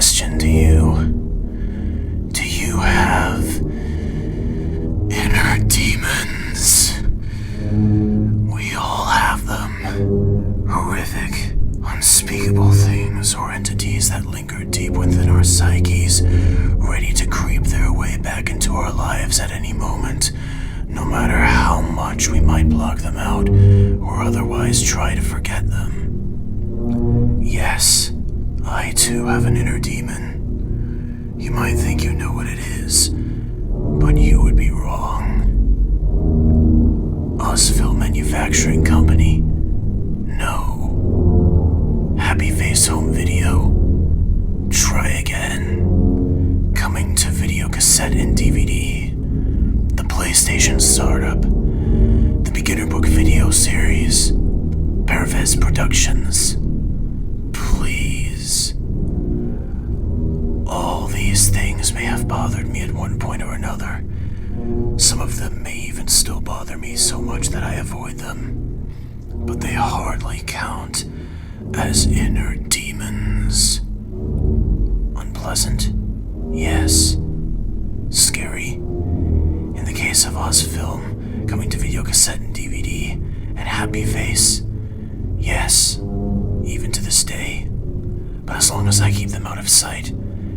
question to you. Do you have inner demons? We all have them. Horrific, unspeakable things or entities that linger deep within our psyches, ready to creep their way back into our lives at any moment, no matter how much we might block them out or otherwise try to forget them. Yes, I too have an inner demon. You might think you know what it is, but you would be wrong. Film Manufacturing Company. No. Happy Face Home Video. Try again. Coming to video cassette and DVD. The PlayStation startup. The Beginner Book video series. Pervez Productions. Please. All these things may have bothered me at one point or another. Some of them may even still bother me so much that I avoid them. But they hardly count as inner demons. Unpleasant? Yes. Scary? In the case of Film, coming to video cassette and DVD, and Happy Face? Yes. Even to this day. But as long as I keep them out of sight,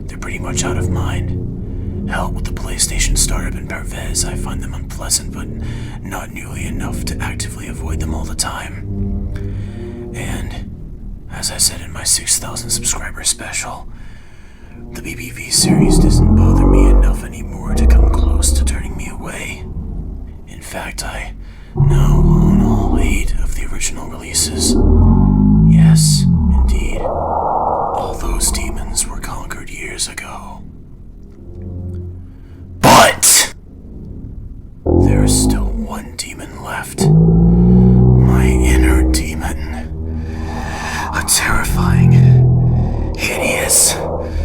they're pretty much out of mind. Hell, with the PlayStation startup and Pervez, I find them unpleasant, but not nearly enough to actively avoid them all the time. And, as I said in my 6,000 subscriber special, the BBV series doesn't bother me enough anymore to come close to turning me away. In fact, I now own all 8 of the original releases. Yes, indeed. All those demons were conquered years ago. But there is still one demon left. My inner demon. A terrifying, hideous,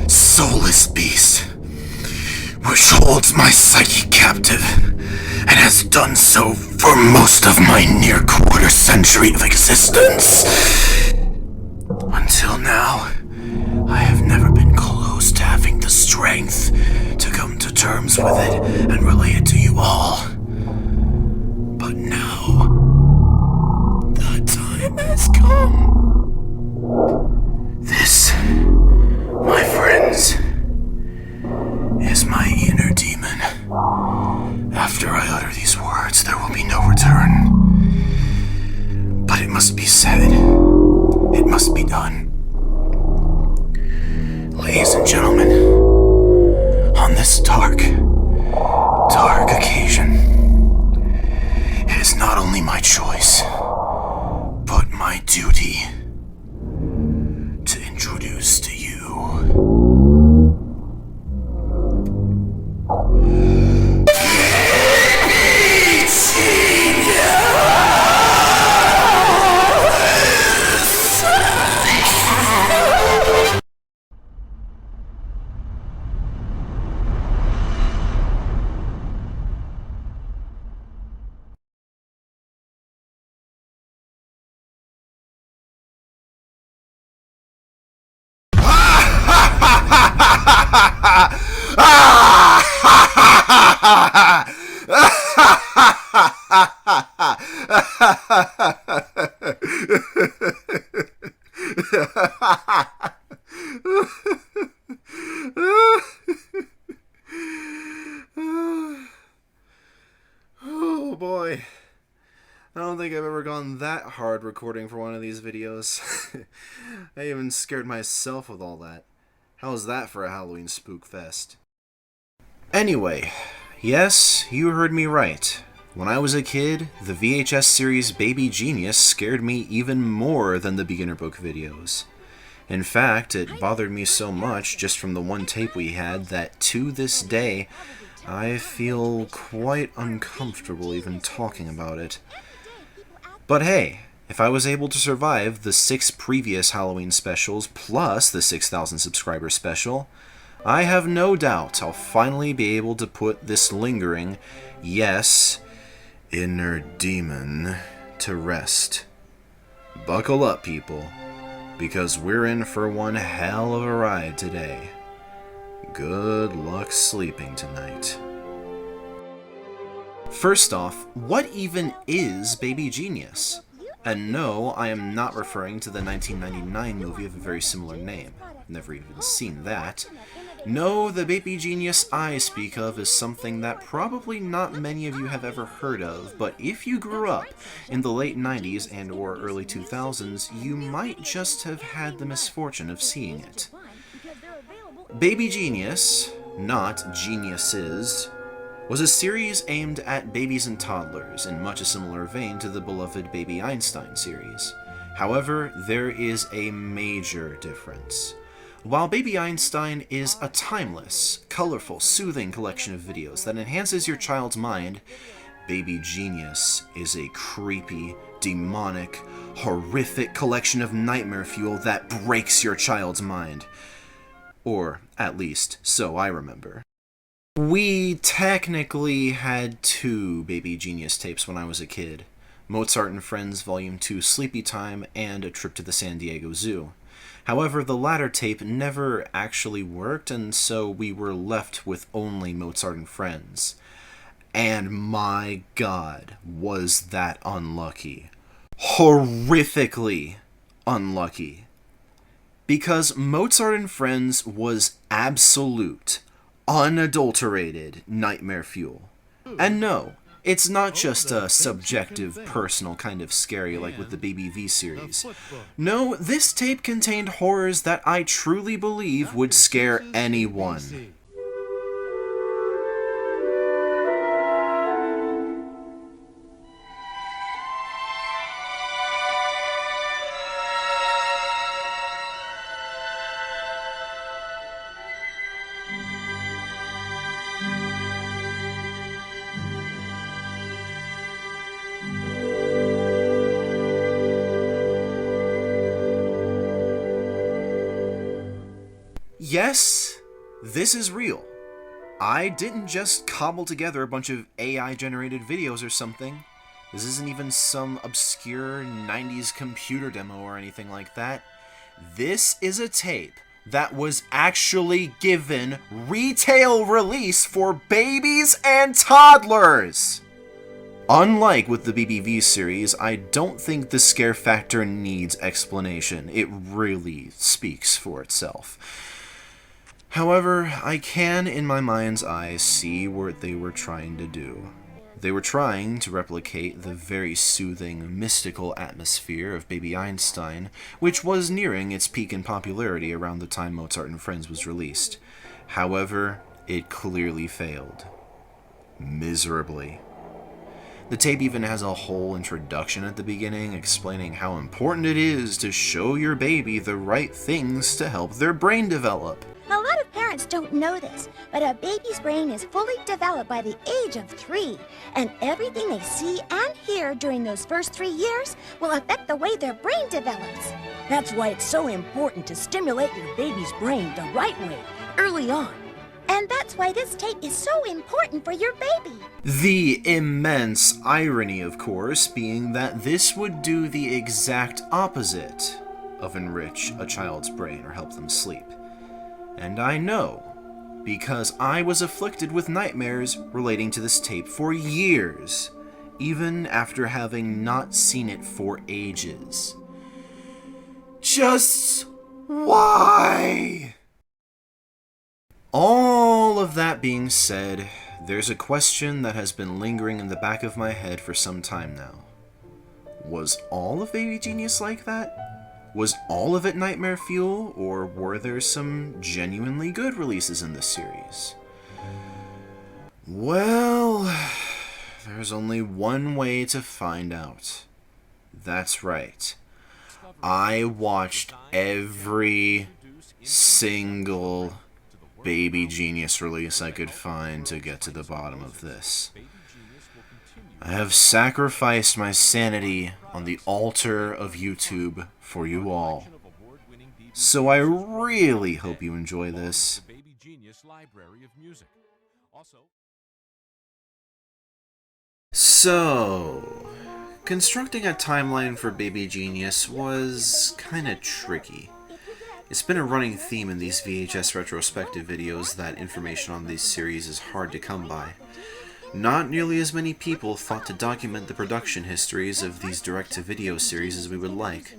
soulless beast, which holds my psyche captive, and has done so for most of my near quarter century of existence. Until now, I have never been close to having the strength to come to terms with it and relay it to you all. But now, the time has come. This, my friends, is my inner demon. After I utter these words, there will be no return. But it must be said. It must be done. Ladies and gentlemen, on this dark occasion, it is not only my choice, but my duty to introduce to you Oh boy. I don't think I've ever gone that hard recording for one of these videos. I even scared myself with all that. How's that for a Halloween spook fest? Anyway, yes, you heard me right. When I was a kid, the VHS series Baby Genius scared me even more than the Beginner Book videos. In fact, it bothered me so much just from the one tape we had that to this day, I feel quite uncomfortable even talking about it. But hey, if I was able to survive the 6 previous Halloween specials plus the 6,000 subscriber special, I have no doubt I'll finally be able to put this lingering, yes, inner demon to rest. Buckle up, people, because we're in for one hell of a ride today. Good luck sleeping tonight. First off, what even is Baby Genius? And no, I am not referring to the 1999 movie of a very similar name. Never even seen that. No, the Baby Genius I speak of is something that probably not many of you have ever heard of, but if you grew up in the late 90s and or early 2000s, you might just have had the misfortune of seeing it. Baby Genius, not Geniuses, was a series aimed at babies and toddlers in much a similar vein to the beloved Baby Einstein series. However, there is a major difference. While Baby Einstein is a timeless, colorful, soothing collection of videos that enhances your child's mind, Baby Genius is a creepy, demonic, horrific collection of nightmare fuel that breaks your child's mind. Or, at least, so I remember. We technically had 2 Baby Genius tapes when I was a kid. Mozart and Friends Volume 2 Sleepytime and A Trip to the San Diego Zoo. However, the latter tape never actually worked, and so we were left with only Mozart and Friends. And my god, was that unlucky. Horrifically unlucky. Because Mozart and Friends was absolute, unadulterated nightmare fuel. And no, it's not just a subjective, personal kind of scary like with the Baby V series. No, this tape contained horrors that I truly believe would scare anyone. Yes, this is real. I didn't just cobble together a bunch of AI-generated videos or something. This isn't even some obscure 90s computer demo or anything like that. This is a tape that was actually given retail release for babies and toddlers! Unlike with the BBV series, I don't think the scare factor needs explanation. It really speaks for itself. However, I can, in my mind's eye, see what they were trying to do. They were trying to replicate the very soothing, mystical atmosphere of Baby Einstein, which was nearing its peak in popularity around the time Mozart and Friends was released. However, it clearly failed. Miserably. The tape even has a whole introduction at the beginning explaining how important it is to show your baby the right things to help their brain develop. A lot of parents don't know this, but a baby's brain is fully developed by the age of 3, and everything they see and hear during those first 3 years will affect the way their brain develops. That's why it's so important to stimulate your baby's brain the right way, early on. And that's why this tape is so important for your baby. The immense irony, of course, being that this would do the exact opposite of enrich a child's brain or help them sleep. And I know, because I was afflicted with nightmares relating to this tape for years, even after having not seen it for ages. Just why? All of that being said, there's a question that has been lingering in the back of my head for some time now. Was all of Baby Genius like that? Was all of it nightmare fuel, or were there some genuinely good releases in this series? Well, there's only one way to find out. That's right. I watched every single Baby Genius release I could find to get to the bottom of this. I have sacrificed my sanity on the altar of YouTube for you all. So I really hope you enjoy this. So, Constructing a timeline for Baby Genius was kinda tricky. It's been a running theme in these VHS retrospective videos that information on this series is hard to come by. Not nearly as many people thought to document the production histories of these direct-to-video series as we would like.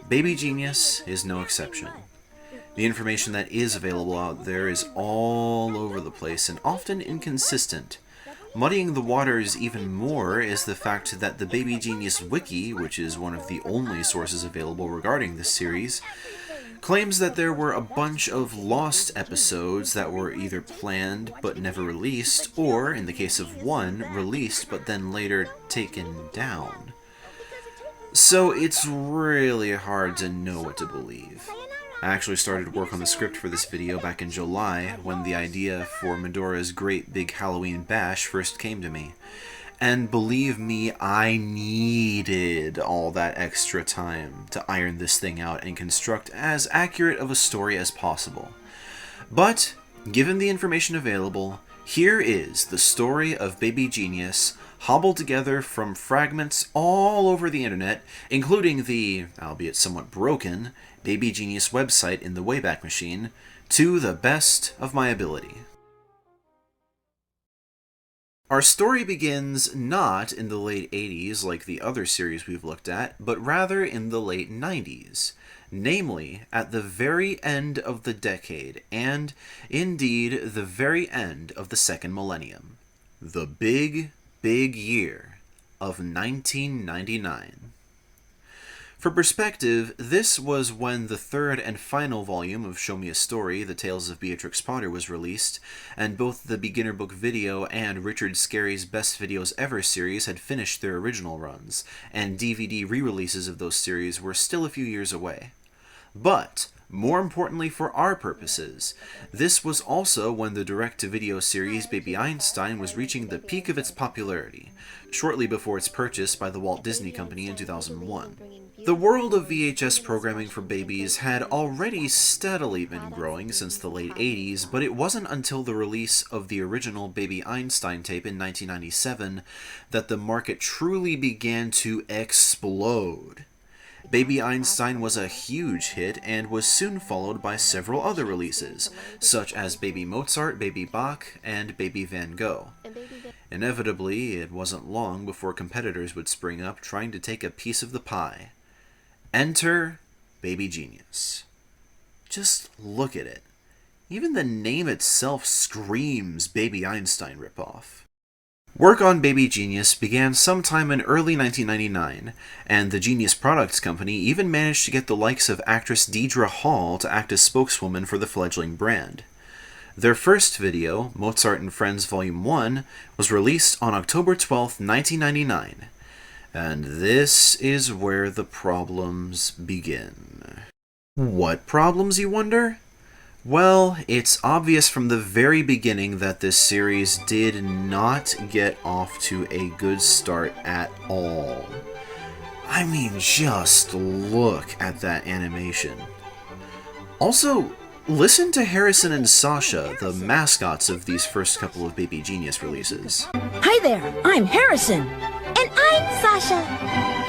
Baby Genius is no exception. The information that is available out there is all over the place and often inconsistent. Muddying the waters even more is the fact that the Baby Genius Wiki, which is one of the only sources available regarding this series, claims that there were a bunch of lost episodes that were either planned but never released, or, in the case of one, released but then later taken down. So it's really hard to know what to believe. I actually started work on the script for this video back in July, when the idea for Medora's Great Big Halloween Bash first came to me. And believe me, I needed all that extra time to iron this thing out and construct as accurate of a story as possible. But, given the information available, here is the story of Baby Genius, hobbled together from fragments all over the internet, including the, albeit somewhat broken, Baby Genius website in the Wayback Machine, to the best of my ability. Our story begins not in the late 80s like the other series we've looked at, but rather in the late 90s, namely at the very end of the decade, and, indeed, the very end of the second millennium. The big year of 1999. For perspective, this was when the third and final volume of Show Me a Story, The Tales of Beatrix Potter was released, and both the Beginner Book Video and Richard Scarry's Best Videos Ever series had finished their original runs, and DVD re-releases of those series were still a few years away. But, more importantly for our purposes, this was also when the direct-to-video series Baby Einstein was reaching the peak of its popularity, shortly before its purchase by the Walt Disney Company in 2001. The world of VHS programming for babies had already steadily been growing since the late 80s, but it wasn't until the release of the original Baby Einstein tape in 1997 that the market truly began to explode. Baby Einstein was a huge hit and was soon followed by several other releases, such as Baby Mozart, Baby Bach, and Baby Van Gogh. Inevitably, it wasn't long before competitors would spring up trying to take a piece of the pie. Enter Baby Genius. Just look at it. Even the name itself screams Baby Einstein ripoff. Work on Baby Genius began sometime in early 1999, and the Genius Products Company even managed to get the likes of actress Deidre Hall to act as spokeswoman for the fledgling brand. Their first video, Mozart and Friends Volume 1, was released on October 12, 1999. And this is where the problems begin. What problems, you wonder? Well, it's obvious from the very beginning that this series did not get off to a good start at all. I mean, just look at that animation. Also, listen to Harrison and Sasha, the mascots of these first couple of Baby Genius releases. Hi there, I'm Harrison. And I'm Sasha.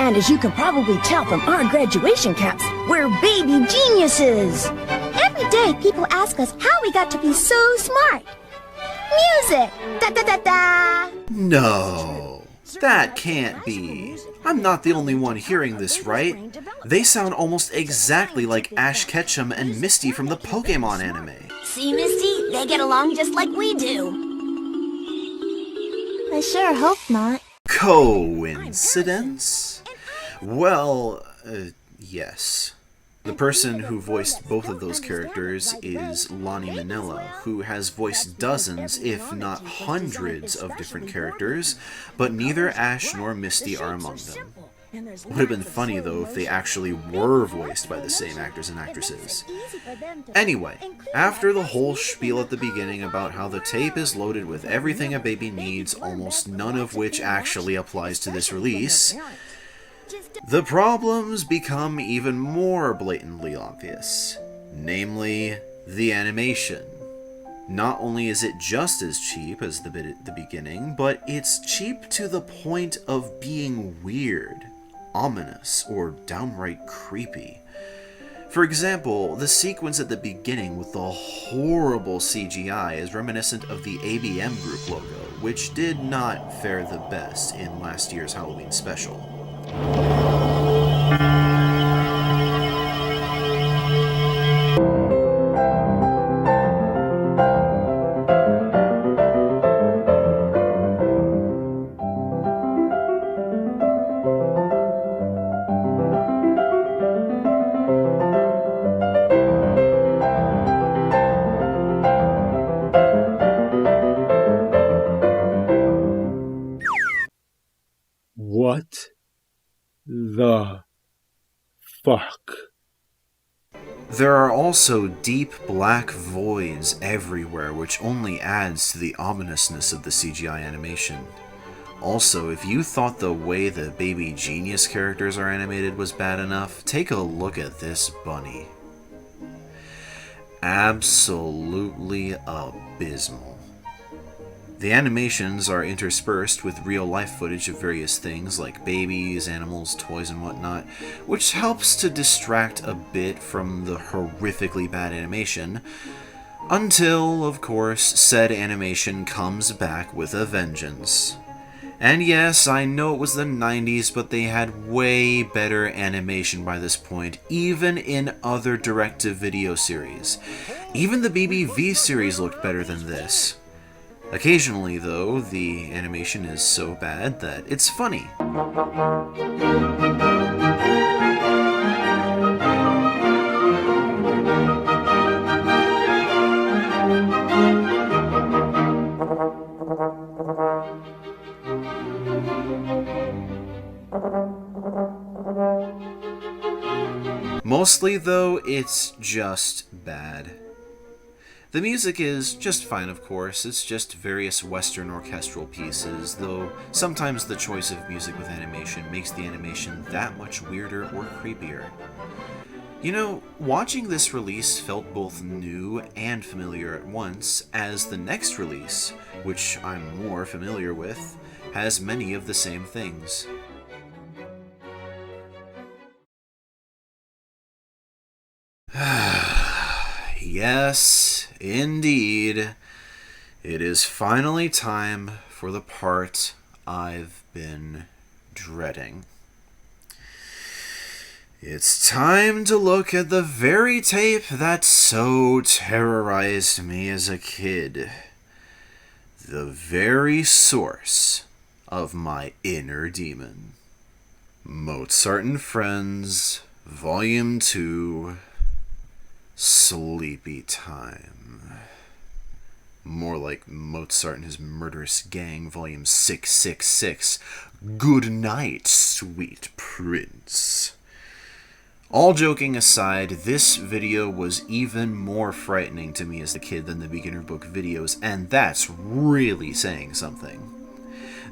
And as you can probably tell from our graduation caps, we're baby geniuses. Every day people ask us how we got to be so smart. Music! Da-da-da-da! No, that can't be. I'm not the only one hearing this, right? They sound almost exactly like Ash Ketchum and Misty from the Pokemon anime. See, Misty? They get along just like we do. I sure hope not. Coincidence? Well, yes. The person who voiced both of those characters is Lonnie Manila, who has voiced dozens, if not hundreds, of different characters, but neither Ash nor Misty are among them. Would have been funny, though, if they actually were voiced by the same actors and actresses. Anyway, after the whole spiel at the beginning about how the tape is loaded with everything a baby needs, almost none of which actually applies to this release, the problems become even more blatantly obvious. Namely, the animation. Not only is it just as cheap as the bit at the beginning, but it's cheap to the point of being weird, ominous, or downright creepy. For example, the sequence at the beginning with the horrible CGI is reminiscent of the ABM Group logo, which did not fare the best in last year's Halloween special. What the fuck? There are also deep black voids everywhere, which only adds to the ominousness of the CGI animation. Also, if you thought the way the Baby Genius characters are animated was bad enough, take a look at this bunny. Absolutely abysmal. The animations are interspersed with real-life footage of various things like babies, animals, toys, and whatnot, which helps to distract a bit from the horrifically bad animation, until, of course, said animation comes back with a vengeance. And yes, I know it was the 90s, but they had way better animation by this point, even in other direct-to-video series. Even the BBV series looked better than this. Occasionally, though, the animation is so bad that it's funny. Mostly, though, it's just bad. The music is just fine, of course. It's just various Western orchestral pieces, though sometimes the choice of music with animation makes the animation that much weirder or creepier. You know, watching this release felt both new and familiar at once, as the next release, which I'm more familiar with, has many of the same things. Yes, indeed. It is finally time for the part I've been dreading. It's time to look at the very tape that so terrorized me as a kid. The very source of my inner demon. Mozart and Friends, Volume 2, Sleepytime. More like Mozart and His Murderous Gang, Volume 666. Good night, sweet prince. All joking aside, this video was even more frightening to me as a kid than the beginner book videos, and that's really saying something.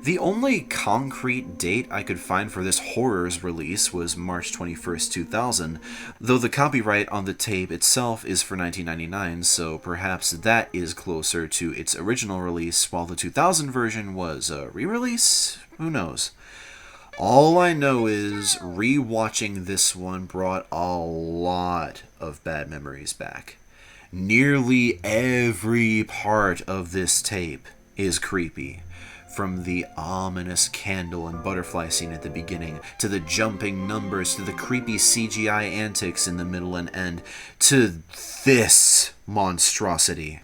The only concrete date I could find for this horror's release was March 21st, 2000, though the copyright on the tape itself is for 1999, so perhaps that is closer to its original release, while the 2000 version was a re-release? Who knows? All I know is re-watching this one brought a lot of bad memories back. Nearly every part of this tape is creepy. From the ominous candle and butterfly scene at the beginning, to the jumping numbers, to the creepy CGI antics in the middle and end, to this monstrosity.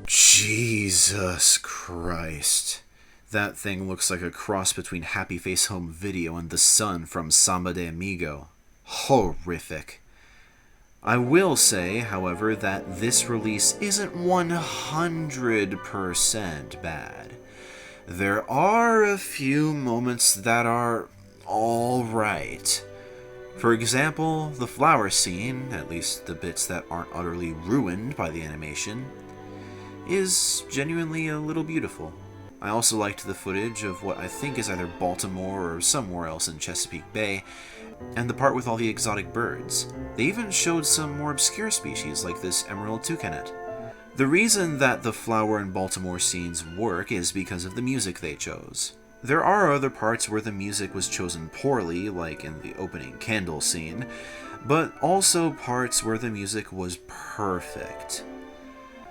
Jesus Christ. That thing looks like a cross between Happy Face Home Video and the Sun from Samba de Amigo. Horrific. I will say, however, that this release isn't 100% bad. There are a few moments that are alright. For example, the flower scene, at least the bits that aren't utterly ruined by the animation, is genuinely a little beautiful. I also liked the footage of what I think is either Baltimore or somewhere else in Chesapeake Bay, and the part with all the exotic birds. They even showed some more obscure species like this emerald toucanet. The reason that the flower and Baltimore scenes work is because of the music they chose. There are other parts where the music was chosen poorly, like in the opening candle scene, but also parts where the music was perfect.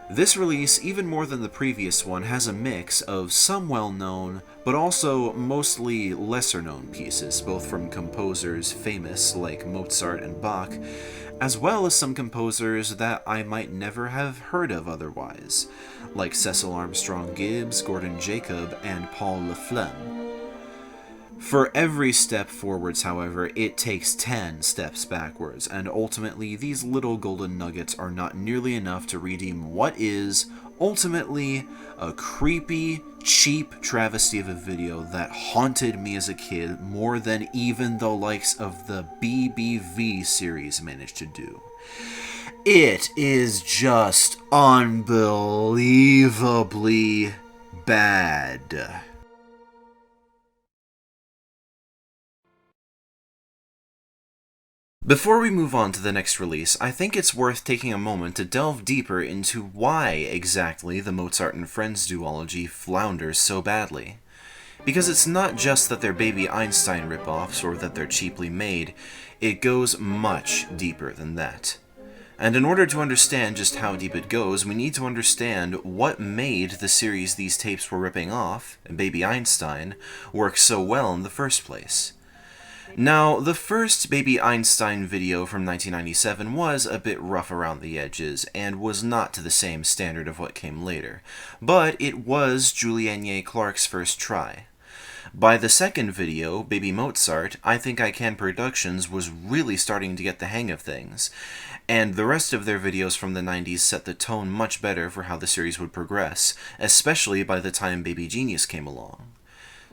This release, even more than the previous one, has a mix of some well-known, but also mostly lesser-known pieces, both from composers famous like Mozart and Bach, as well as some composers that I might never have heard of otherwise, like Cecil Armstrong Gibbs, Gordon Jacob, and Paul Laflamme. For every step forwards, however, it takes 10 steps backwards, and ultimately these little golden nuggets are not nearly enough to redeem what is, ultimately, a creepy, cheap travesty of a video that haunted me as a kid more than even the likes of the BBV series managed to do. It is just unbelievably bad. Before we move on to the next release, I think it's worth taking a moment to delve deeper into why exactly the Mozart and Friends duology flounders so badly. Because it's not just that they're Baby Einstein ripoffs or that they're cheaply made, it goes much deeper than that. And in order to understand just how deep it goes, we need to understand what made the series these tapes were ripping off, Baby Einstein, work so well in the first place. Now, the first Baby Einstein video from 1997 was a bit rough around the edges, and was not to the same standard of what came later, but it was Julianne Ye Clark's first try. By the second video, Baby Mozart, I Think I Can Productions was really starting to get the hang of things, and the rest of their videos from the 90s set the tone much better for how the series would progress, especially by the time Baby Genius came along.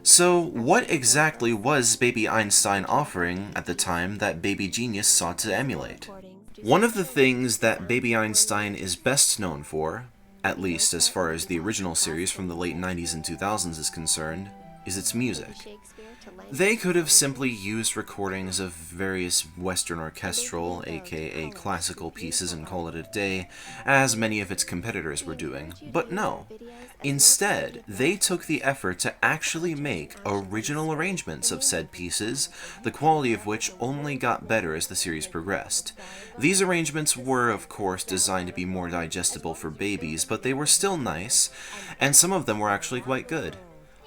So, what exactly was Baby Einstein offering at the time that Baby Genius sought to emulate? One of the things that Baby Einstein is best known for, at least as far as the original series from the late 90s and 2000s is concerned, is its music. They could have simply used recordings of various Western orchestral, aka classical pieces and call it a day, as many of its competitors were doing, but no. Instead, they took the effort to actually make original arrangements of said pieces, the quality of which only got better as the series progressed. These arrangements were, of course, designed to be more digestible for babies, but they were still nice, and some of them were actually quite good.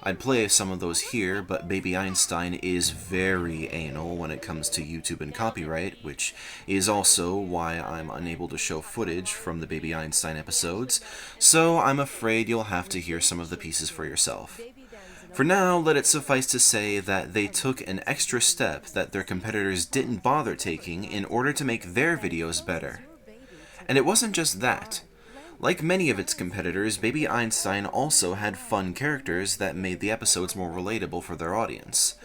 I'd play some of those here, but Baby Einstein is very anal when it comes to YouTube and copyright, which is also why I'm unable to show footage from the Baby Einstein episodes, so I'm afraid you'll have to hear some of the pieces for yourself. For now, let it suffice to say that they took an extra step that their competitors didn't bother taking in order to make their videos better. And it wasn't just that. Like many of its competitors, Baby Einstein also had fun characters that made the episodes more relatable for their audience.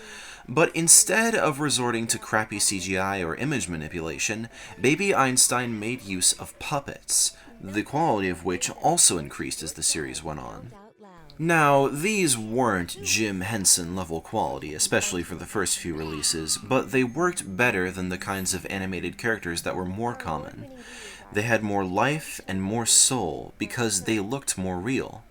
But instead of resorting to crappy CGI or image manipulation, Baby Einstein made use of puppets, the quality of which also increased as the series went on. Now, these weren't Jim Henson level quality, especially for the first few releases, but they worked better than the kinds of animated characters that were more common. They had more life and more soul because they looked more real.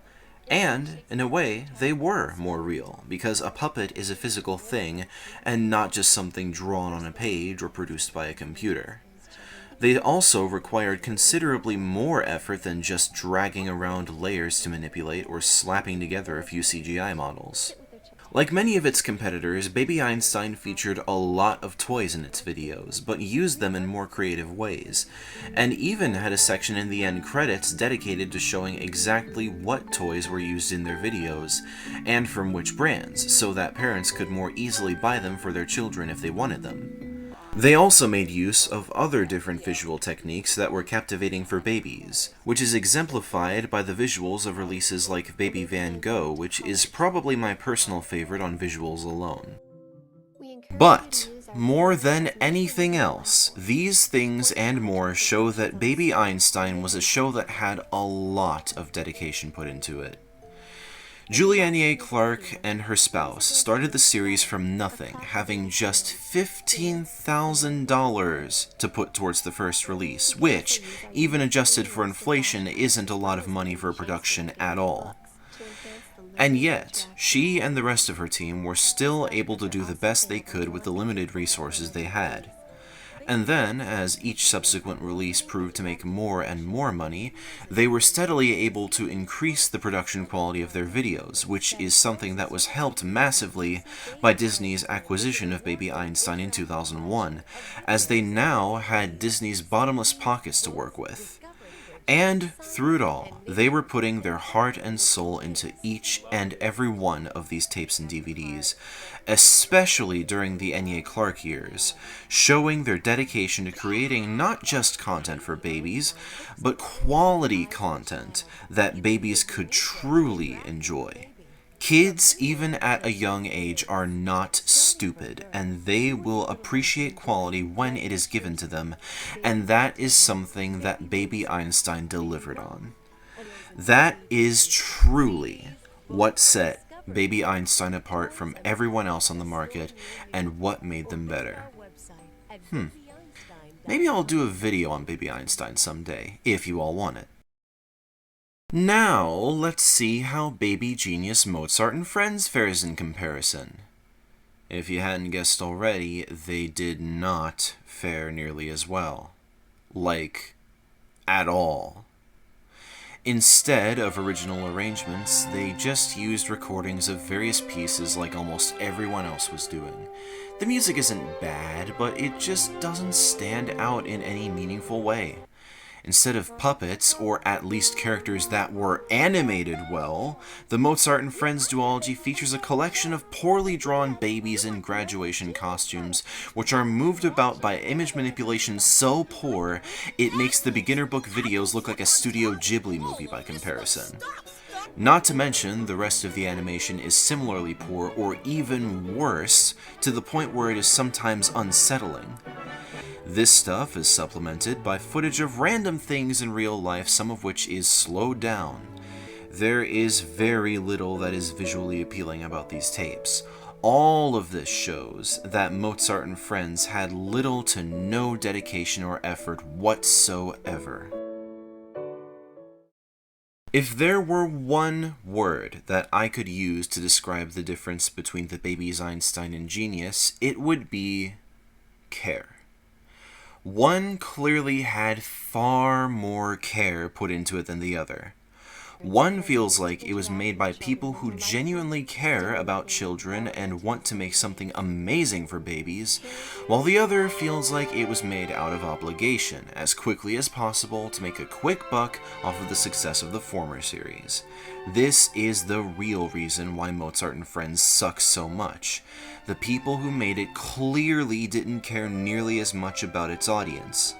And, in a way, they were more real, because a puppet is a physical thing and not just something drawn on a page or produced by a computer. They also required considerably more effort than just dragging around layers to manipulate or slapping together a few CGI models. Like many of its competitors, Baby Einstein featured a lot of toys in its videos, but used them in more creative ways, and even had a section in the end credits dedicated to showing exactly what toys were used in their videos, and from which brands, so that parents could more easily buy them for their children if they wanted them. They also made use of other different visual techniques that were captivating for babies, which is exemplified by the visuals of releases like Baby Van Gogh, which is probably my personal favorite on visuals alone. But, more than anything else, these things and more show that Baby Einstein was a show that had a lot of dedication put into it. Julianne Clark and her spouse started the series from nothing, having just $15,000 to put towards the first release, which, even adjusted for inflation, isn't a lot of money for a production at all. And yet, she and the rest of her team were still able to do the best they could with the limited resources they had. And then, as each subsequent release proved to make more and more money, they were steadily able to increase the production quality of their videos, which is something that was helped massively by Disney's acquisition of Baby Einstein in 2001, as they now had Disney's bottomless pockets to work with. And through it all, they were putting their heart and soul into each and every one of these tapes and DVDs, especially during the Enya Clark years, showing their dedication to creating not just content for babies, but quality content that babies could truly enjoy. Kids, even at a young age, are not stupid, and they will appreciate quality when it is given to them, and that is something that Baby Einstein delivered on. That is truly what set Baby Einstein apart from everyone else on the market, and what made them better. Maybe I'll do a video on Baby Einstein someday, if you all want it. Now, let's see how baby genius Mozart and Friends fares in comparison. If you hadn't guessed already, they did not fare nearly as well. Like, at all. Instead of original arrangements, they just used recordings of various pieces like almost everyone else was doing. The music isn't bad, but it just doesn't stand out in any meaningful way. Instead of puppets, or at least characters that were animated well, the Mozart and Friends duology features a collection of poorly drawn babies in graduation costumes, which are moved about by image manipulation so poor, it makes the beginner book videos look like a Studio Ghibli movie by comparison. Not to mention, the rest of the animation is similarly poor, or even worse, to the point where it is sometimes unsettling. This stuff is supplemented by footage of random things in real life, some of which is slowed down. There is very little that is visually appealing about these tapes. All of this shows that Mozart and Friends had little to no dedication or effort whatsoever. If there were one word that I could use to describe the difference between the Babies Einstein and Genius, it would be care. One clearly had far more care put into it than the other. One feels like it was made by people who genuinely care about children and want to make something amazing for babies, while the other feels like it was made out of obligation, as quickly as possible to make a quick buck off of the success of the former series. This is the real reason why Mozart and Friends sucks so much. The people who made it clearly didn't care nearly as much about its audience.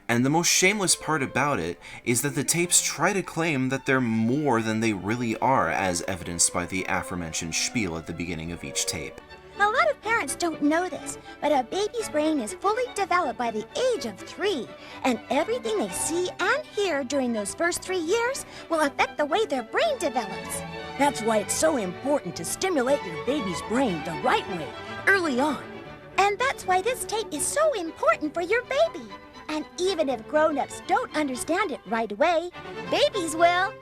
And the most shameless part about it is that the tapes try to claim that they're more than they really are, as evidenced by the aforementioned spiel at the beginning of each tape. A lot of parents don't know this, but a baby's brain is fully developed by the age of 3, and everything they see and hear during those first 3 years will affect the way their brain develops. That's why it's so important to stimulate your baby's brain the right way, early on. And that's why this tape is so important for your baby. And even if grown-ups don't understand it right away, babies will.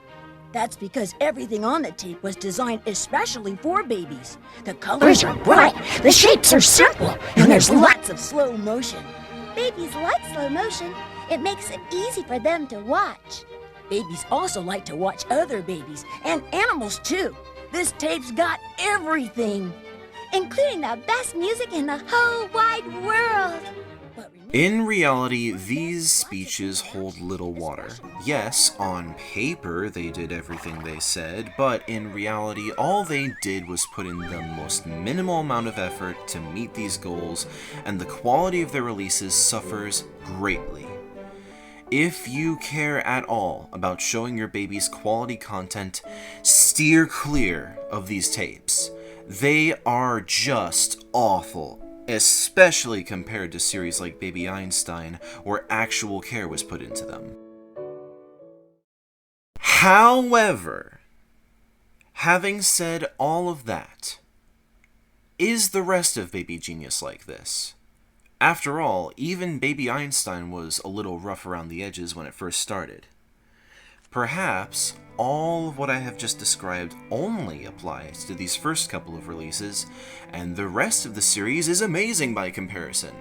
That's because everything on the tape was designed especially for babies. The colors are bright, the shapes are simple, and there's lots of slow motion. Babies like slow motion. It makes it easy for them to watch. Babies also like to watch other babies, and animals too. This tape's got everything. Including the best music in the whole wide world. But remember, In reality, these speeches hold little water. Yes, on paper they did everything they said, but in reality all they did was put in the most minimal amount of effort to meet these goals, and the quality of their releases suffers greatly. If you care at all about showing your babies quality content, steer clear of these tapes. They are just awful. Especially compared to series like Baby Einstein, where actual care was put into them. However, having said all of that, is the rest of Baby Genius like this? After all, even Baby Einstein was a little rough around the edges when it first started. Perhaps all of what I have just described only applies to these first couple of releases, and the rest of the series is amazing by comparison.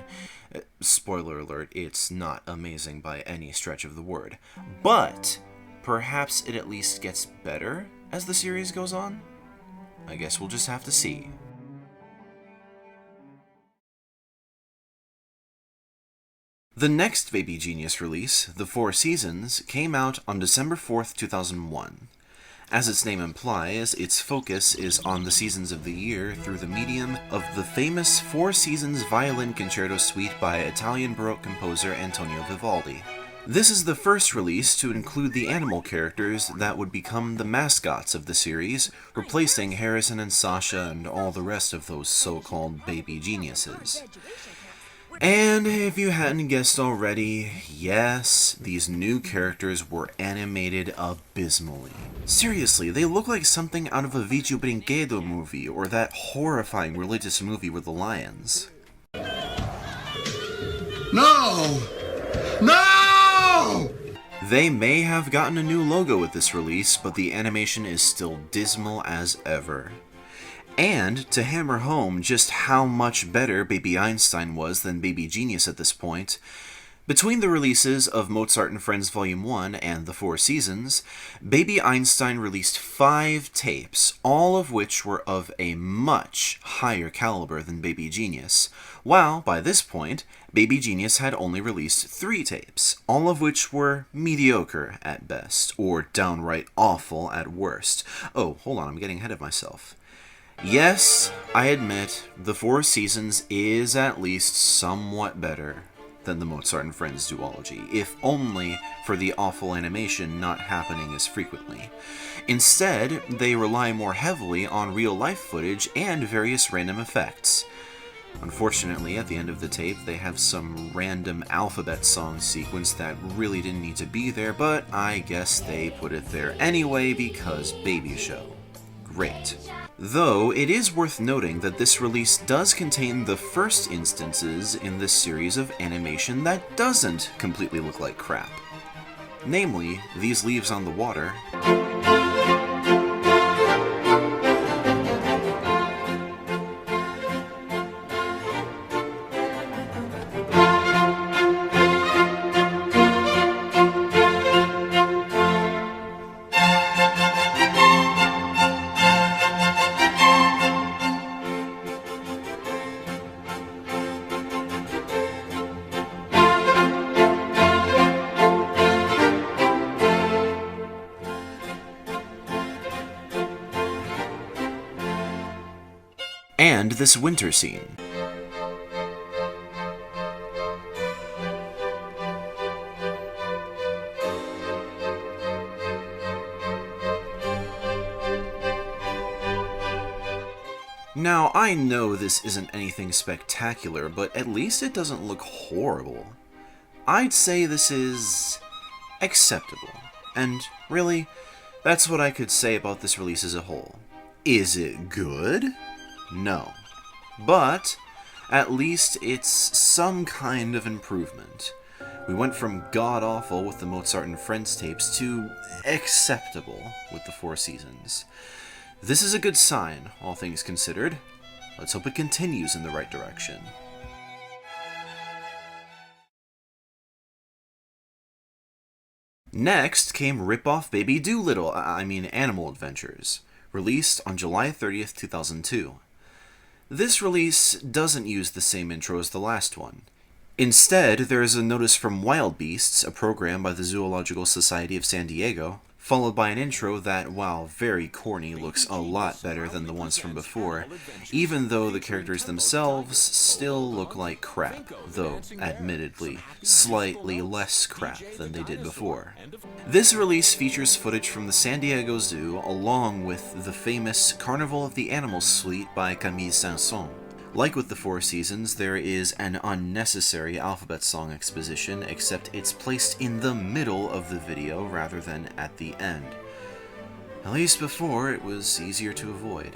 Spoiler alert, it's not amazing by any stretch of the word. But perhaps it at least gets better as the series goes on? I guess we'll just have to see. The next Baby Genius release, The Four Seasons, came out on December 4th, 2001. As its name implies, its focus is on the seasons of the year through the medium of the famous Four Seasons Violin Concerto Suite by Italian Baroque composer Antonio Vivaldi. This is the first release to include the animal characters that would become the mascots of the series, replacing Harrison and Sasha and all the rest of those so-called baby geniuses. And if you hadn't guessed already, yes, these new characters were animated abysmally. Seriously, they look like something out of a Vicio Brinquedo movie, or that horrifying religious movie with the lions. No! No! They may have gotten a new logo with this release, but the animation is still dismal as ever. And to hammer home just how much better Baby Einstein was than Baby Genius at this point, between the releases of Mozart and Friends Volume 1 and The Four Seasons, Baby Einstein released 5 tapes, all of which were of a much higher caliber than Baby Genius, while, by this point, Baby Genius had only released 3 tapes, all of which were mediocre at best, or downright awful at worst. Oh, hold on, I'm getting ahead of myself. Yes, I admit, The Four Seasons is at least somewhat better than the Mozart and Friends duology, if only for the awful animation not happening as frequently. Instead, they rely more heavily on real-life footage and various random effects. Unfortunately, at the end of the tape, they have some random alphabet song sequence that really didn't need to be there, but I guess they put it there anyway because baby show. Great. Though, it is worth noting that this release does contain the first instances in this series of animation that doesn't completely look like crap. Namely, these leaves on the water, and this winter scene. Now, I know this isn't anything spectacular, but at least it doesn't look horrible. I'd say this is acceptable, and really, that's what I could say about this release as a whole. Is it good? No. But at least it's some kind of improvement. We went from god-awful with the Mozart and Friends tapes to acceptable with the Four Seasons. This is a good sign, all things considered. Let's hope it continues in the right direction. Next came Rip-Off Baby Doolittle, Animal Adventures, released on July 30th, 2002. This release doesn't use the same intro as the last one. Instead, there is a notice from Wild Beasts, a program by the Zoological Society of San Diego, followed by an intro that, while very corny, looks a lot better than the ones from before, even though the characters themselves still look like crap, though, admittedly, slightly less crap than they did before. This release features footage from the San Diego Zoo, along with the famous Carnival of the Animals suite by Camille Saint-Saëns. Like with the Four Seasons, there is an unnecessary alphabet song exposition, except it's placed in the middle of the video rather than at the end. At least before, it was easier to avoid.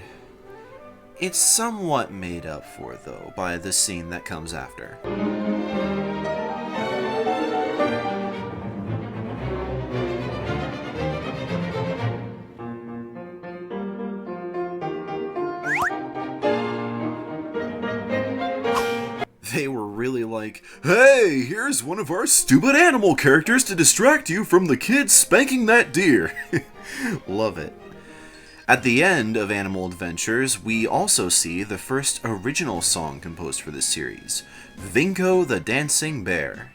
It's somewhat made up for, though, by the scene that comes after. They were really like, hey, here's one of our stupid animal characters to distract you from the kids spanking that deer. Love it. At the end of Animal Adventures, we also see the first original song composed for this series, Vinko the Dancing Bear.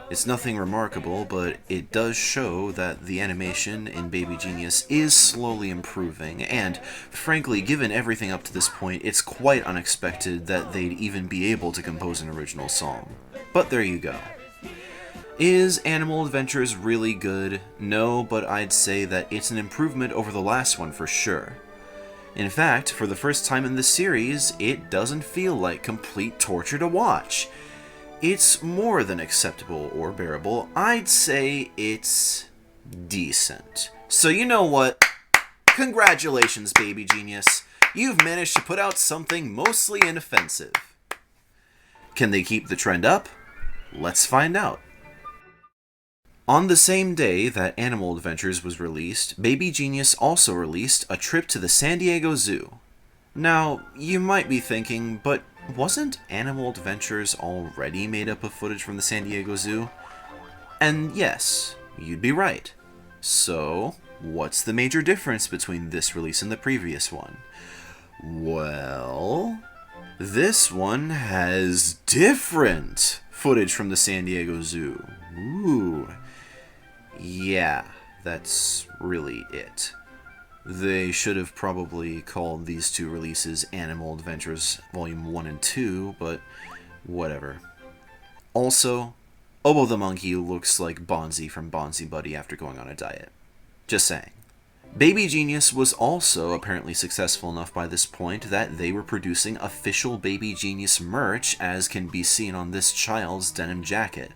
It's nothing remarkable, but it does show that the animation in Baby Genius is slowly improving, and frankly, given everything up to this point, it's quite unexpected that they'd even be able to compose an original song. But there you go. Is Animal Adventures really good? No, but I'd say that it's an improvement over the last one for sure. In fact, for the first time in the series, it doesn't feel like complete torture to watch. It's more than acceptable or bearable. I'd say it's decent. So you know what? Congratulations, Baby Genius. You've managed to put out something mostly inoffensive. Can they keep the trend up? Let's find out. On the same day that Animal Adventures was released, Baby Genius also released A Trip to the San Diego Zoo. Now, you might be thinking, but wasn't Animal Adventures already made up of footage from the San Diego Zoo? And yes, you'd be right. So, what's the major difference between this release and the previous one? Well, this one has different footage from the San Diego Zoo. Ooh. Yeah, that's really it. They should have probably called these two releases Animal Adventures Volume 1 and 2, but whatever. Also, Obo the Monkey looks like Bonzi from Bonzi Buddy after going on a diet. Just saying. Baby Genius was also apparently successful enough by this point that they were producing official Baby Genius merch, as can be seen on this child's denim jacket.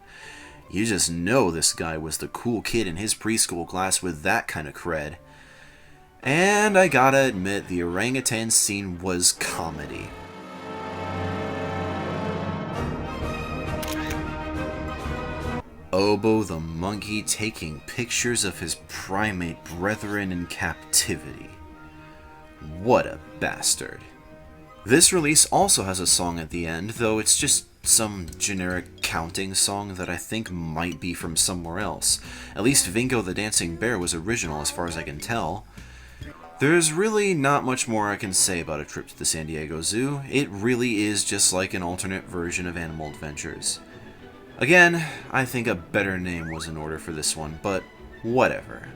You just know this guy was the cool kid in his preschool class with that kind of cred. And I gotta admit, the orangutan scene was comedy. Obo the monkey taking pictures of his primate brethren in captivity. What a bastard. This release also has a song at the end, though it's just some generic counting song that I think might be from somewhere else. At least Vinko the Dancing Bear was original as far as I can tell. There's really not much more I can say about A Trip to the San Diego Zoo. It really is just like an alternate version of Animal Adventures. Again, I think a better name was in order for this one, but whatever.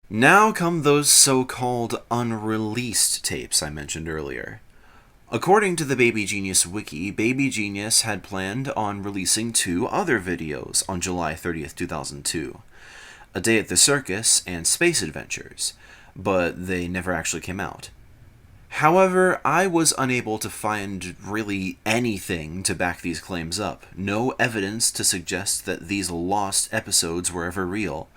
Now come those so-called unreleased tapes I mentioned earlier. According to the Baby Genius wiki, Baby Genius had planned on releasing 2 other videos on July 30th, 2002. A Day at the Circus and Space Adventures, but they never actually came out. However, I was unable to find really anything to back these claims up. No evidence to suggest that these lost episodes were ever real.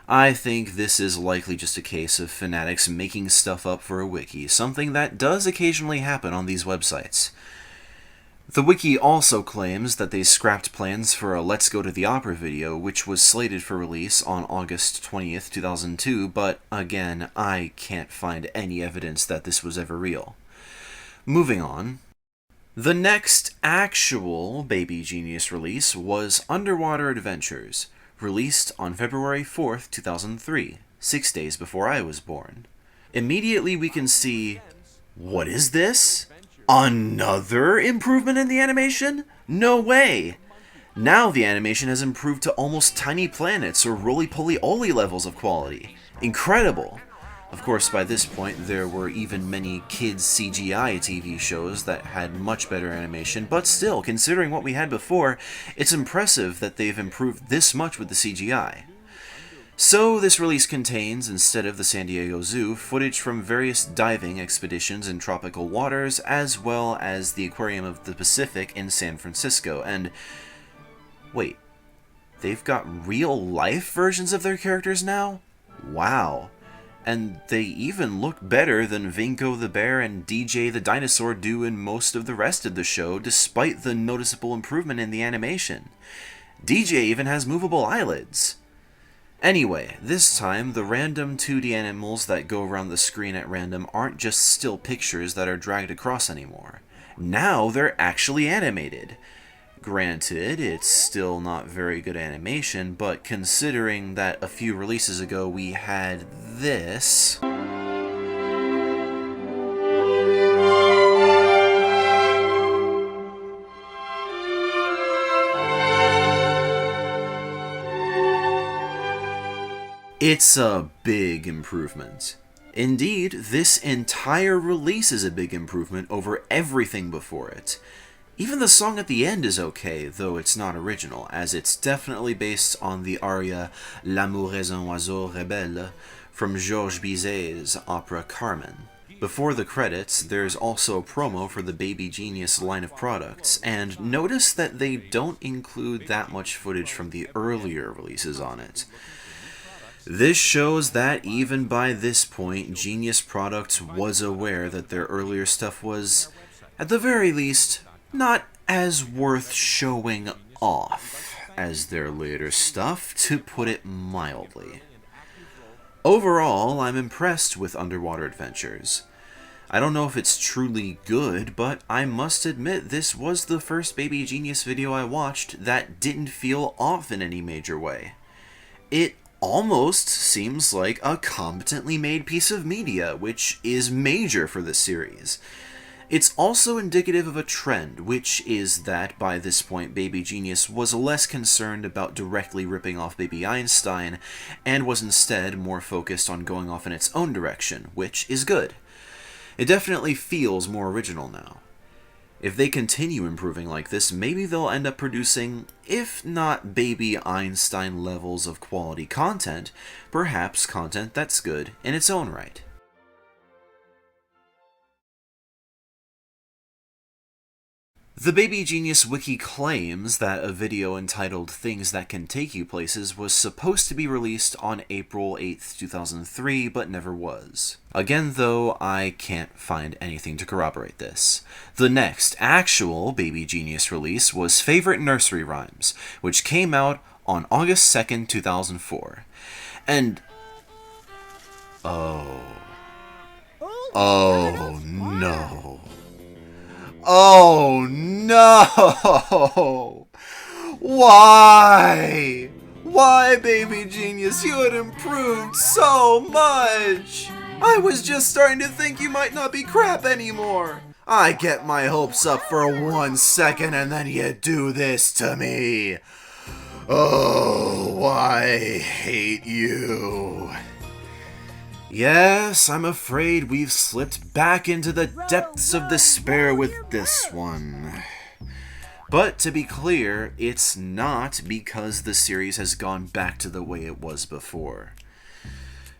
I think this is likely just a case of fanatics making stuff up for a wiki, something that does occasionally happen on these websites. The wiki also claims that they scrapped plans for a Let's Go to the Opera video, which was slated for release on August 20th, 2002, but again, I can't find any evidence that this was ever real. Moving on. The next actual Baby Genius release was Underwater Adventures, released on February 4th, 2003, 6 days before I was born. Immediately we can see, what is this? Another improvement in the animation? No way! Now the animation has improved to almost Tiny Planets or Roly-Poly-Oly levels of quality. Incredible! Of course, by this point, there were even many kids' CGI TV shows that had much better animation, but still, considering what we had before, it's impressive that they've improved this much with the CGI. So, this release contains, instead of the San Diego Zoo, footage from various diving expeditions in tropical waters, as well as the Aquarium of the Pacific in San Francisco, and... wait, they've got real-life versions of their characters now? Wow. And they even look better than Vinko the Bear and DJ the Dinosaur do in most of the rest of the show, despite the noticeable improvement in the animation. DJ even has movable eyelids. Anyway, this time, the random 2D animals that go around the screen at random aren't just still pictures that are dragged across anymore. Now they're actually animated. Granted, it's still not very good animation, but considering that a few releases ago we had this... it's a big improvement. Indeed, this entire release is a big improvement over everything before it. Even the song at the end is okay, though it's not original, as it's definitely based on the aria L'amour est un oiseau rebelle from Georges Bizet's opera Carmen. Before the credits, there's also a promo for the Baby Genius line of products, and notice that they don't include that much footage from the earlier releases on it. This shows that even by this point, Genius Products was aware that their earlier stuff was, at the very least, not as worth showing off as their later stuff, to put it mildly. Overall, I'm impressed with Underwater Adventures. I don't know if it's truly good, but I must admit this was the first Baby Genius video I watched that didn't feel off in any major way. It almost seems like a competently made piece of media, which is major for this series. It's also indicative of a trend, which is that by this point Baby Genius was less concerned about directly ripping off Baby Einstein, and was instead more focused on going off in its own direction, which is good. It definitely feels more original now. If they continue improving like this, maybe they'll end up producing, if not Baby Einstein levels of quality content, perhaps content that's good in its own right. The Baby Genius Wiki claims that a video entitled Things That Can Take You Places was supposed to be released on April 8th, 2003, but never was. Again, though, I can't find anything to corroborate this. The next actual Baby Genius release was Favorite Nursery Rhymes, which came out on August 2nd, 2004. And... oh no. Oh no! Why? Why, Baby Genius? You had improved so much! I was just starting to think you might not be crap anymore! I get my hopes up for 1 second and then you do this to me! Oh, I hate you! Yes, I'm afraid we've slipped back into the depths of despair with this one. But to be clear, it's not because the series has gone back to the way it was before.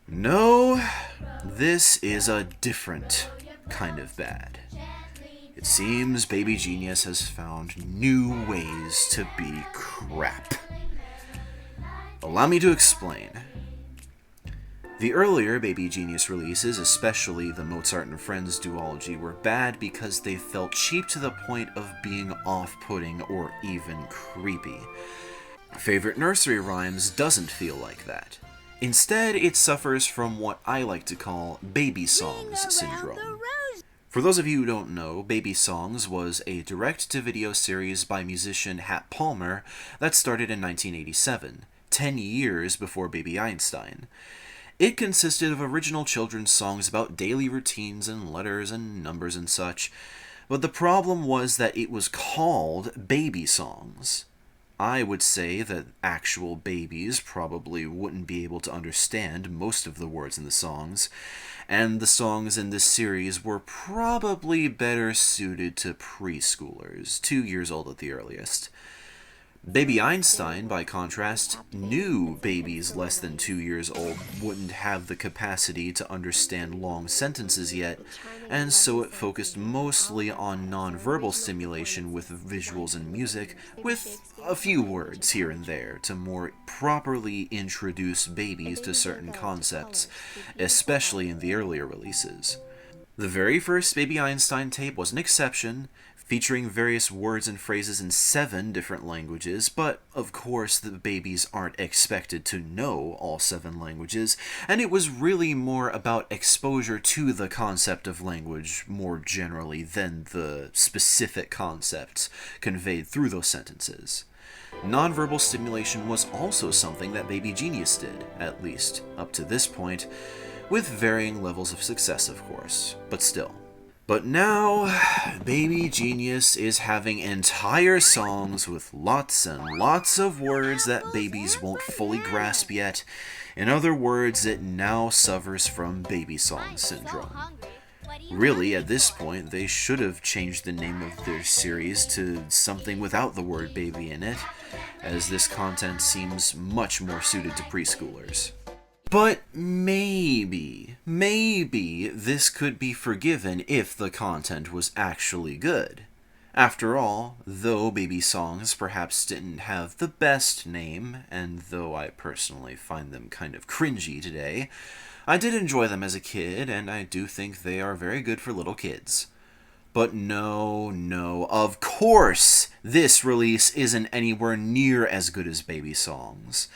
No, this is a different kind of bad. It seems Baby Genius has found new ways to be crap. Allow me to explain. The earlier Baby Genius releases, especially the Mozart and Friends duology, were bad because they felt cheap to the point of being off-putting or even creepy. Favorite Nursery Rhymes doesn't feel like that. Instead, it suffers from what I like to call baby songs syndrome. For those of you who don't know, Baby Songs was a direct-to-video series by musician Hat Palmer that started in 1987, 10 years before Baby Einstein. It consisted of original children's songs about daily routines and letters and numbers and such, but the problem was that it was called baby songs. I would say that actual babies probably wouldn't be able to understand most of the words in the songs, and the songs in this series were probably better suited to preschoolers, 2 years old at the earliest. Baby Einstein, by contrast, knew babies less than 2 years old wouldn't have the capacity to understand long sentences yet, and so it focused mostly on nonverbal stimulation with visuals and music, with a few words here and there to more properly introduce babies to certain concepts, especially in the earlier releases. The very first Baby Einstein tape was an exception, featuring various words and phrases in 7 different languages, but of course the babies aren't expected to know all 7 languages, and it was really more about exposure to the concept of language more generally than the specific concepts conveyed through those sentences. Nonverbal stimulation was also something that Baby Genius did, at least up to this point, with varying levels of success, of course, but still. But now, Baby Genius is having entire songs with lots and lots of words that babies won't fully grasp yet. In other words, it now suffers from baby song syndrome. Really, at this point, they should have changed the name of their series to something without the word baby in it, as this content seems much more suited to preschoolers. But maybe this could be forgiven if the content was actually good. After all, though baby songs perhaps didn't have the best name, and though I personally find them kind of cringy today, I did enjoy them as a kid, and I do think they are very good for little kids. But no, of course this release isn't anywhere near as good as baby songs.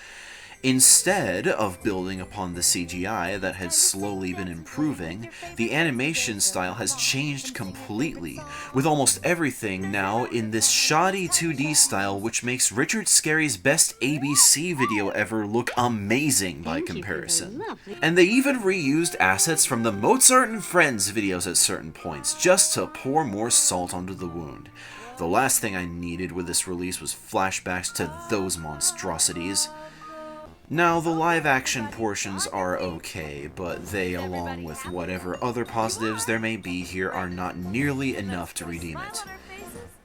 Instead of building upon the CGI that had slowly been improving, the animation style has changed completely, with almost everything now in this shoddy 2D style, which makes Richard Scarry's best ABC video ever look amazing by comparison. And they even reused assets from the Mozart and Friends videos at certain points, just to pour more salt onto the wound. The last thing I needed with this release was flashbacks to those monstrosities. Now, the live-action portions are okay, but they, along with whatever other positives there may be here, are not nearly enough to redeem it.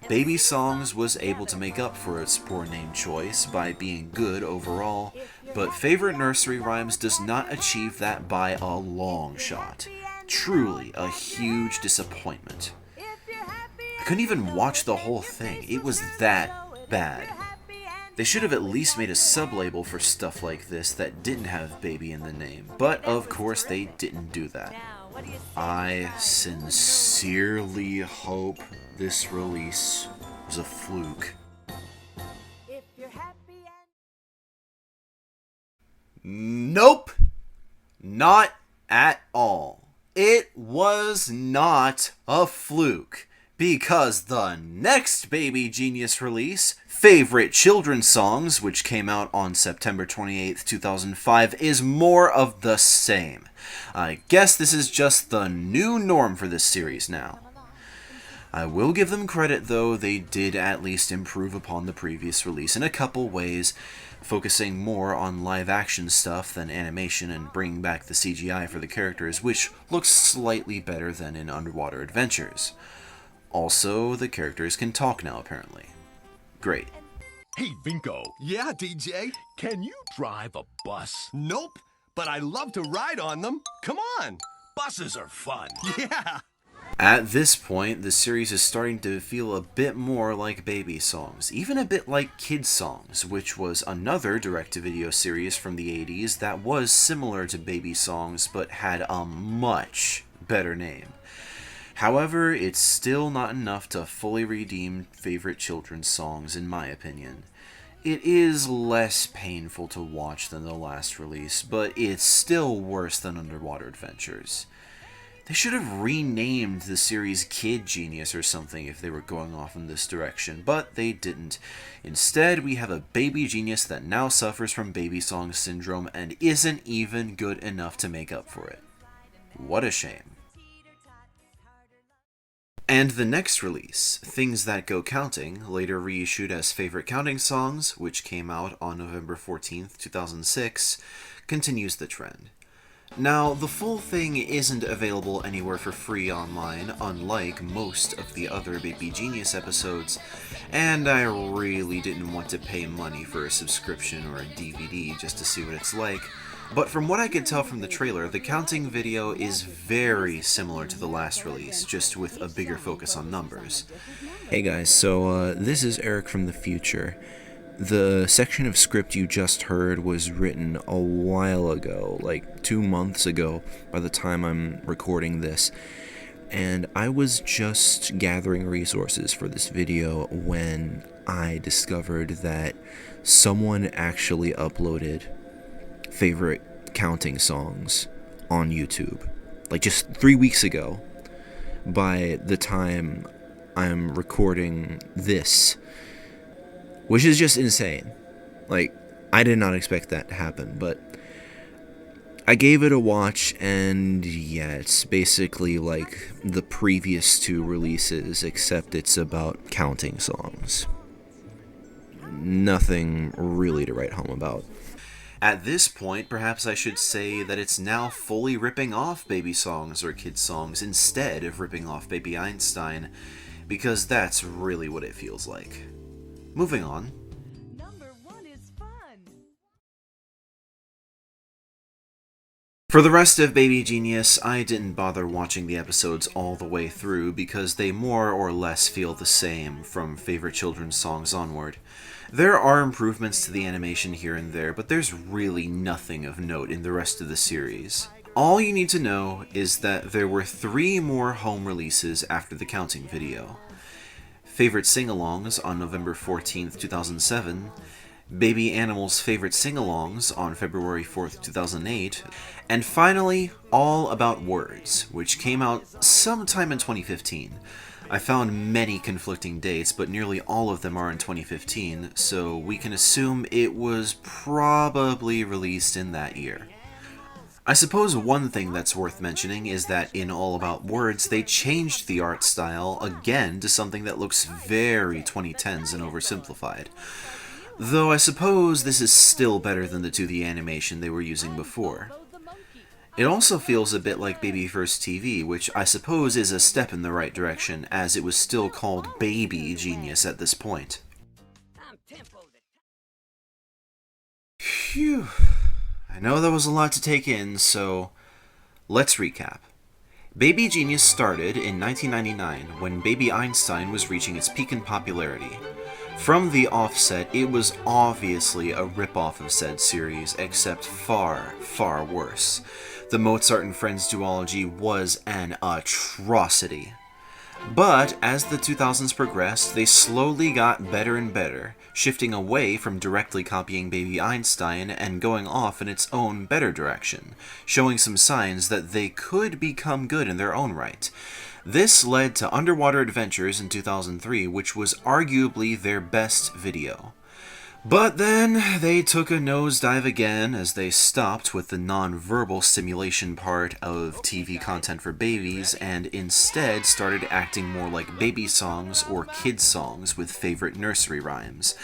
Baby Songs was able to make up for its poor name choice by being good overall, but Favorite Nursery Rhymes does not achieve that by a long shot. Truly a huge disappointment. I couldn't even watch the whole thing, it was that bad. They should have at least made a sub-label for stuff like this that didn't have baby in the name, but of course they didn't do that. I sincerely hope this release was a fluke. Nope! Not at all. It was not a fluke. Because the next Baby Genius release, Favorite Children's Songs, which came out on September 28th, 2005, is more of the same. I guess this is just the new norm for this series now. I will give them credit though, they did at least improve upon the previous release in a couple ways, focusing more on live action stuff than animation and bringing back the CGI for the characters, which looks slightly better than in Underwater Adventures. Also, the characters can talk now, apparently. Great. Hey, Vinko. Yeah, DJ? Can you drive a bus? Nope, but I love to ride on them. Come on. Buses are fun. Yeah. At this point, the series is starting to feel a bit more like Baby Songs, even a bit like Kid Songs, which was another direct-to-video series from the 80s that was similar to Baby Songs, but had a much better name. However, it's still not enough to fully redeem Favorite Children's Songs, in my opinion. It is less painful to watch than the last release, but it's still worse than Underwater Adventures. They should have renamed the series Kid Genius or something if they were going off in this direction, but they didn't. Instead, we have a baby genius that now suffers from baby song syndrome and isn't even good enough to make up for it. What a shame. And the next release, Things That Go Counting, later reissued as Favorite Counting Songs, which came out on November 14th, 2006, continues the trend. Now, the full thing isn't available anywhere for free online, unlike most of the other Baby Genius episodes, and I really didn't want to pay money for a subscription or a DVD just to see what it's like, but from what I could tell from the trailer, the counting video is very similar to the last release, just with a bigger focus on numbers. Hey guys, so this is Eric from the future. The section of script you just heard was written a while ago, like 2 months ago by the time I'm recording this, and I was just gathering resources for this video when I discovered that someone actually uploaded favorite counting songs on YouTube, like just 3 weeks ago. By the time I'm recording this, which is just insane. Like, I did not expect that to happen, but I gave it a watch, and yeah, it's basically like the previous 2 releases, except it's about counting songs. Nothing really to write home about. At this point, perhaps I should say that it's now fully ripping off baby songs or kid songs instead of ripping off Baby Einstein, because that's really what it feels like. Moving on. Number 1 is fun. For the rest of Baby Genius, I didn't bother watching the episodes all the way through because they more or less feel the same from favorite children's songs onward. There are improvements to the animation here and there, but there's really nothing of note in the rest of the series. All you need to know is that there were 3 more home releases after the counting video. Favorite Sing-Alongs on November 14th, 2007, Baby Animals Favorite Sing-Alongs on February 4th, 2008, and finally, All About Words, which came out sometime in 2015. I found many conflicting dates, but nearly all of them are in 2015, so we can assume it was probably released in that year. I suppose one thing that's worth mentioning is that in All About Words, they changed the art style again to something that looks very 2010s and oversimplified. Though I suppose this is still better than the 2D animation they were using before. It also feels a bit like Baby First TV, which I suppose is a step in the right direction, as it was still called Baby Genius at this point. Phew. I know that was a lot to take in, so let's recap. Baby Genius started in 1999 when Baby Einstein was reaching its peak in popularity. From the offset, it was obviously a ripoff of said series, except far, far worse. The Mozart and Friends duology was an atrocity. But as the 2000s progressed, they slowly got better and better, shifting away from directly copying Baby Einstein and going off in its own better direction, showing some signs that they could become good in their own right. This led to Underwater Adventures in 2003, which was arguably their best video. But then they took a nosedive again as they stopped with the non-verbal stimulation part of TV content for babies and instead started acting more like baby songs or kid songs with favorite nursery rhymes.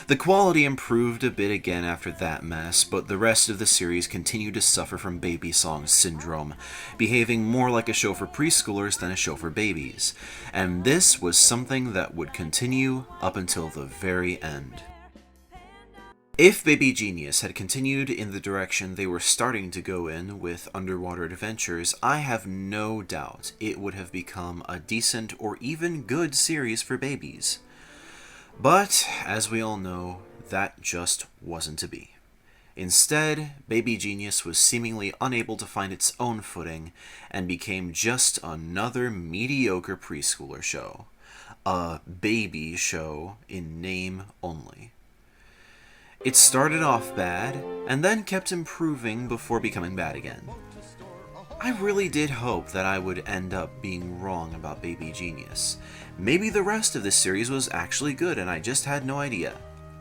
The quality improved a bit again after that mess, but the rest of the series continued to suffer from baby song syndrome, behaving more like a show for preschoolers than a show for babies. And this was something that would continue up until the very end. If Baby Genius had continued in the direction they were starting to go in with Underwater Adventures, I have no doubt it would have become a decent or even good series for babies. But, as we all know, that just wasn't to be. Instead, Baby Genius was seemingly unable to find its own footing and became just another mediocre preschooler show. A baby show in name only. It started off bad, and then kept improving before becoming bad again. I really did hope that I would end up being wrong about Baby Genius. Maybe the rest of this series was actually good and I just had no idea.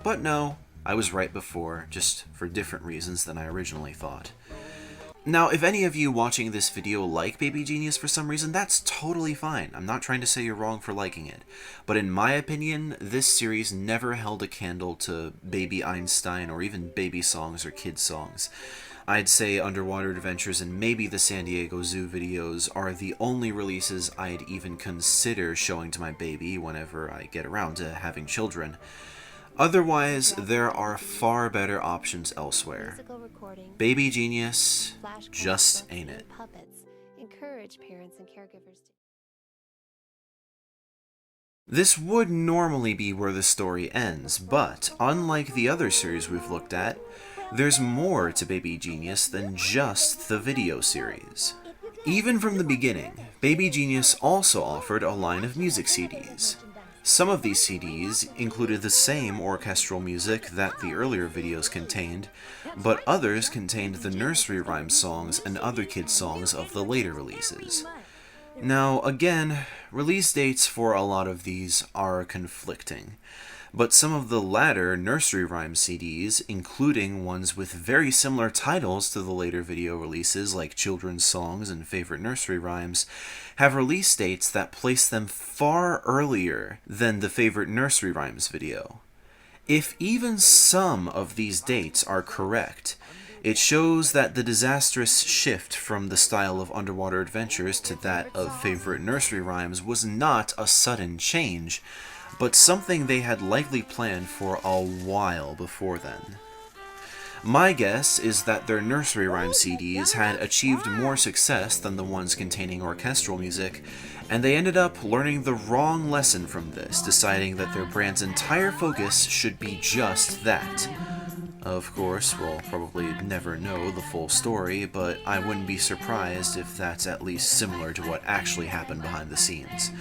But no, I was right before, just for different reasons than I originally thought. Now, if any of you watching this video like Baby Genius for some reason, that's totally fine. I'm not trying to say you're wrong for liking it. But in my opinion, this series never held a candle to Baby Einstein or even baby songs or kids songs. I'd say Underwater Adventures and maybe the San Diego Zoo videos are the only releases I'd even consider showing to my baby whenever I get around to having children. Otherwise, there are far better options elsewhere. Baby Genius just ain't it. Encourage parents and caregivers to... This would normally be where the story ends, but unlike the other series we've looked at, there's more to Baby Genius than just the video series. Even from the beginning, Baby Genius also offered a line of music CDs. Some of these CDs included the same orchestral music that the earlier videos contained, but others contained the nursery rhyme songs and other kids' songs of the later releases. Now, again, release dates for a lot of these are conflicting, but some of the latter nursery rhyme CDs, including ones with very similar titles to the later video releases like Children's Songs and Favorite Nursery Rhymes, have release dates that place them far earlier than the Favorite Nursery Rhymes video. If even some of these dates are correct, it shows that the disastrous shift from the style of Underwater Adventures to that of Favorite Nursery Rhymes was not a sudden change, but something they had likely planned for a while before then. My guess is that their nursery rhyme CDs had achieved more success than the ones containing orchestral music, and they ended up learning the wrong lesson from this, deciding that their brand's entire focus should be just that. Of course, we'll probably never know the full story, but I wouldn't be surprised if that's at least similar to what actually happened behind the scenes.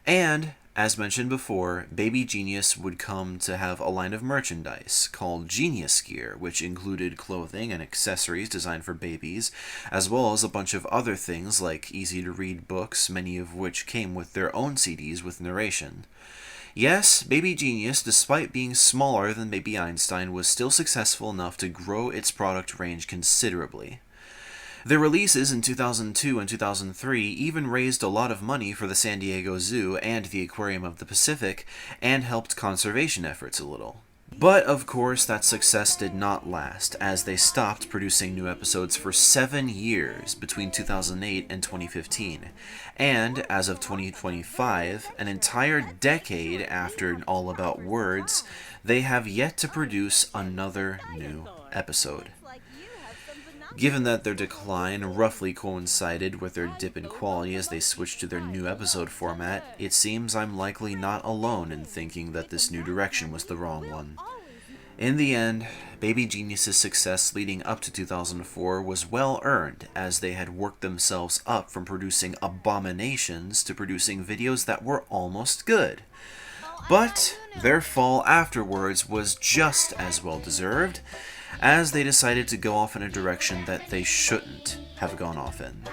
And, as mentioned before, Baby Genius would come to have a line of merchandise called Genius Gear, which included clothing and accessories designed for babies, as well as a bunch of other things like easy-to-read books, many of which came with their own CDs with narration. Yes, Baby Genius, despite being smaller than Baby Einstein, was still successful enough to grow its product range considerably. Their releases in 2002 and 2003 even raised a lot of money for the San Diego Zoo and the Aquarium of the Pacific, and helped conservation efforts a little. But of course that success did not last, as they stopped producing new episodes for 7 years between 2008 and 2015, and as of 2025, an entire decade after All About Words, they have yet to produce another new episode. Given that their decline roughly coincided with their dip in quality as they switched to their new episode format, it seems I'm likely not alone in thinking that this new direction was the wrong one. In the end, Baby Genius's success leading up to 2004 was well earned, as they had worked themselves up from producing abominations to producing videos that were almost good. But their fall afterwards was just as well deserved, as they decided to go off in a direction that they shouldn't have gone off in.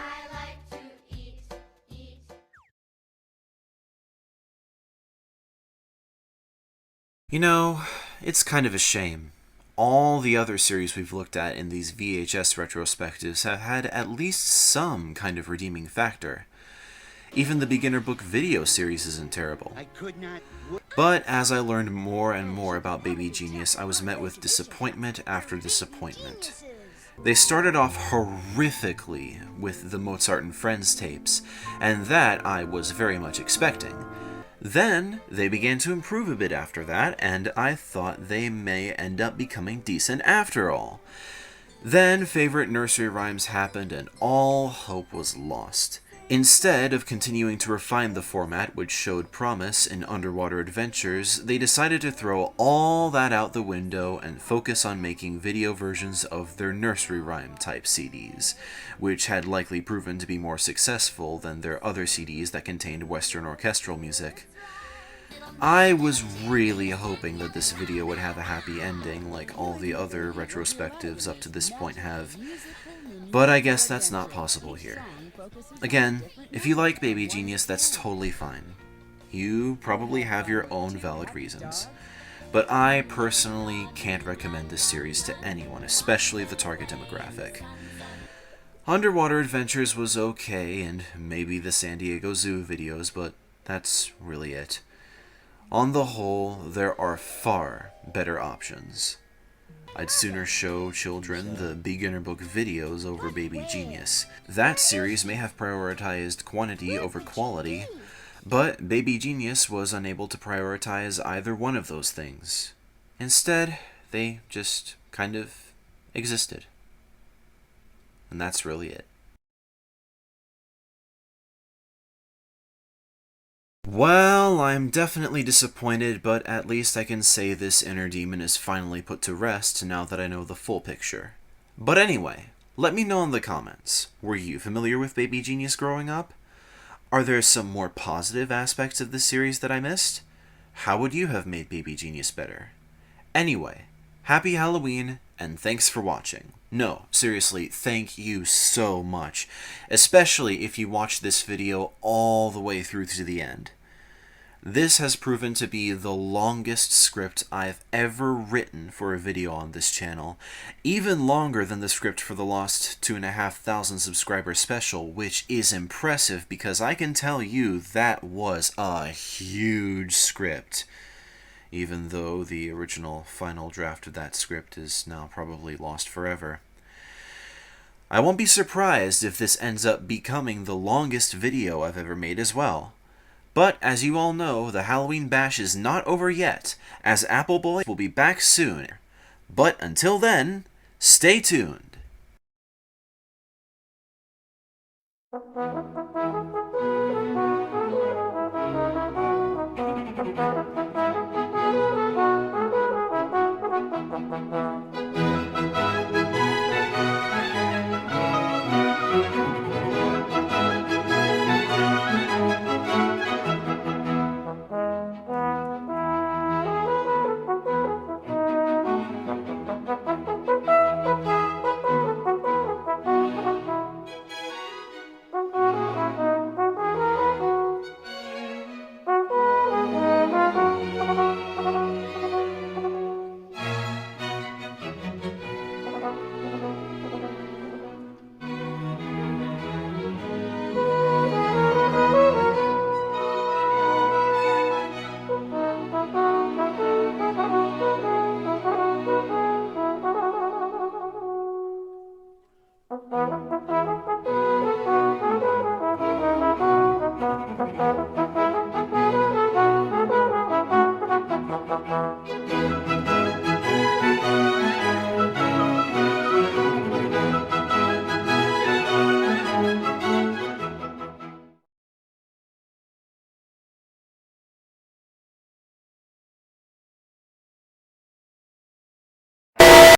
You know, it's kind of a shame. All the other series we've looked at in these VHS retrospectives have had at least some kind of redeeming factor. Even the Beginner Book video series isn't terrible. But as I learned more and more about Baby Genius, I was met with disappointment after disappointment. They started off horrifically with the Mozart and Friends tapes, and that I was very much expecting. Then they began to improve a bit after that, and I thought they may end up becoming decent after all. Then Favorite Nursery Rhymes happened and all hope was lost. Instead of continuing to refine the format, which showed promise in Underwater Adventures, they decided to throw all that out the window and focus on making video versions of their nursery rhyme type CDs, which had likely proven to be more successful than their other CDs that contained Western orchestral music. I was really hoping that this video would have a happy ending like all the other retrospectives up to this point have. But I guess that's not possible here. Again, if you like Baby Genius, that's totally fine. You probably have your own valid reasons. But I personally can't recommend this series to anyone, especially the target demographic. Underwater Adventures was okay, and maybe the San Diego Zoo videos, but that's really it. On the whole, there are far better options. I'd sooner show children the beginner book videos over Baby Genius. That series may have prioritized quantity over quality, but Baby Genius was unable to prioritize either one of those things. Instead, they just kind of existed. And that's really it. Well, I'm definitely disappointed, but at least I can say this inner demon is finally put to rest now that I know the full picture. But anyway, let me know in the comments. Were you familiar with Baby Genius growing up? Are there some more positive aspects of the series that I missed? How would you have made Baby Genius better? Anyway, happy Halloween, and thanks for watching. No, seriously, thank you so much, especially if you watch this video all the way through to the end. This has proven to be the longest script I've ever written for a video on this channel, even longer than the script for the Lost 2,500 subscriber special, which is impressive because I can tell you that was a huge script. Even though the original final draft of that script is now probably lost forever. I won't be surprised if this ends up becoming the longest video I've ever made as well. But as you all know, the Halloween bash is not over yet, as Apple Boy will be back soon. But until then, stay tuned.